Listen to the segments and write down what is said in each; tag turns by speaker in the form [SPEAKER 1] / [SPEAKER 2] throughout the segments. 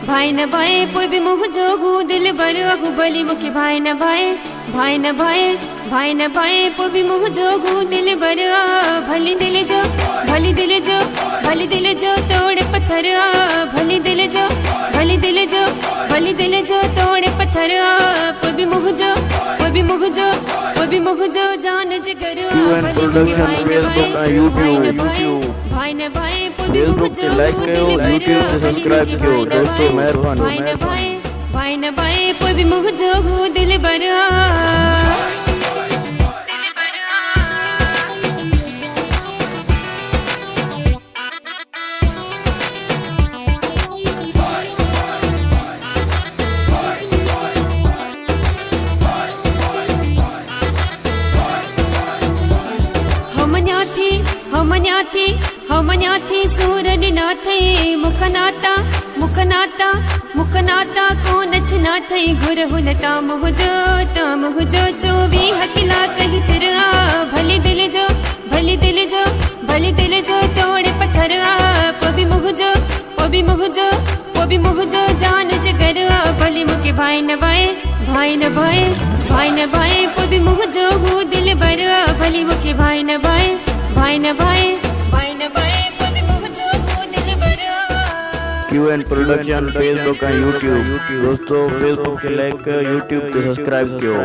[SPEAKER 1] भाई न भाई पोइ भी मुँह जोगू दिल बरहू भली मुखे भाई न भाई पोइ भी मुँह जोगू दिल बरआ भली दिल जो तोड़े पत्थर भली दिल जो तोड़े पत्थर पोइ भी मुँह जो जान जिगर भाई न भाई
[SPEAKER 2] फेसबुक पे लाइक करो, यूट्यूब पे सब्सक्राइब करो। दोस्तों मेहरबानी।
[SPEAKER 1] भाई न भाई पोइ भी मुँह जोगू दिल बरआ हम न्याथी सूरन नाथे मुख नाता कोन नाथे घुर हुन ताम हुजो 24 हकिला कही सिरा भली दिल जो तोड़े पत्थर पोइ भी मुँह जो जान जिगर भली मुके भाई न भाई पोइ भी मुँह जो हूँ दिल बर भली मुके भाई न भाई
[SPEAKER 2] QN प्रोडक्शन फेसबुक और यूट्यूब। दोस्तों फेसबुक पे लाइक करो, यूट्यूब पे सब्सक्राइब करो।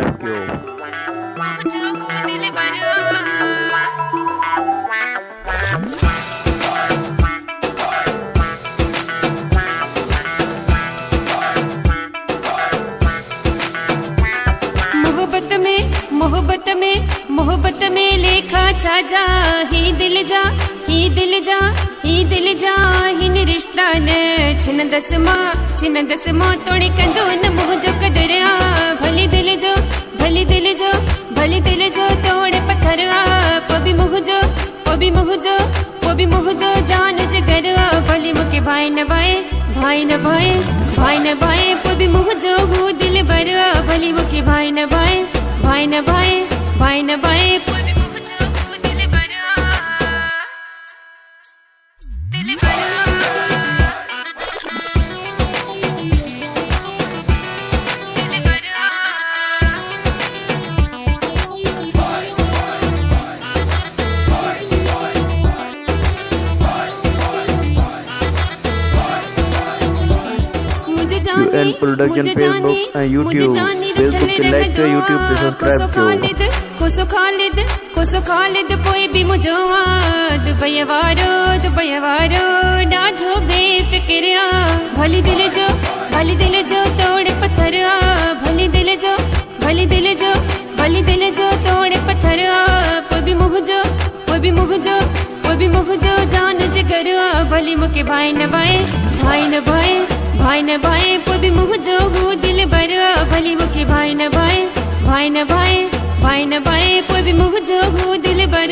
[SPEAKER 1] मोहब्बत में लेखा छाजा ही दिल जा हिन रिश्ता न छिन दस मां तोड़े कंदो न मुँह जो कदर भली दिल जो तोड़े पत्थर पोइ भी मुँह जो जान जिगर भली मुके भाई न भाई पोइ भी मुँह जो हूँ दिल बर भली मुके भाई न भाई पोइ भी मुँह जो हूँ दिल बर
[SPEAKER 2] QN प्रोडक्शन फेसबुक और यूट्यूब। फेसबुक पे लाइक करो, यूट्यूब पे सब्सक्राइब करो।
[SPEAKER 1] कोसो खालिद पोइ भी मुझो दुबई वारो ॾाढो बेफिक्रिया भली दिल जो तोड़े पत्थर भली दिल जो तोड़े पत्थर पोइ भी मुँह जो जान जिगर भली मुके भाई न भाई पोइ भी मुँह जो हूँ दिल बर भली मुके भाई न भाई पोइ भी मुँह जो हूँ दिल बर।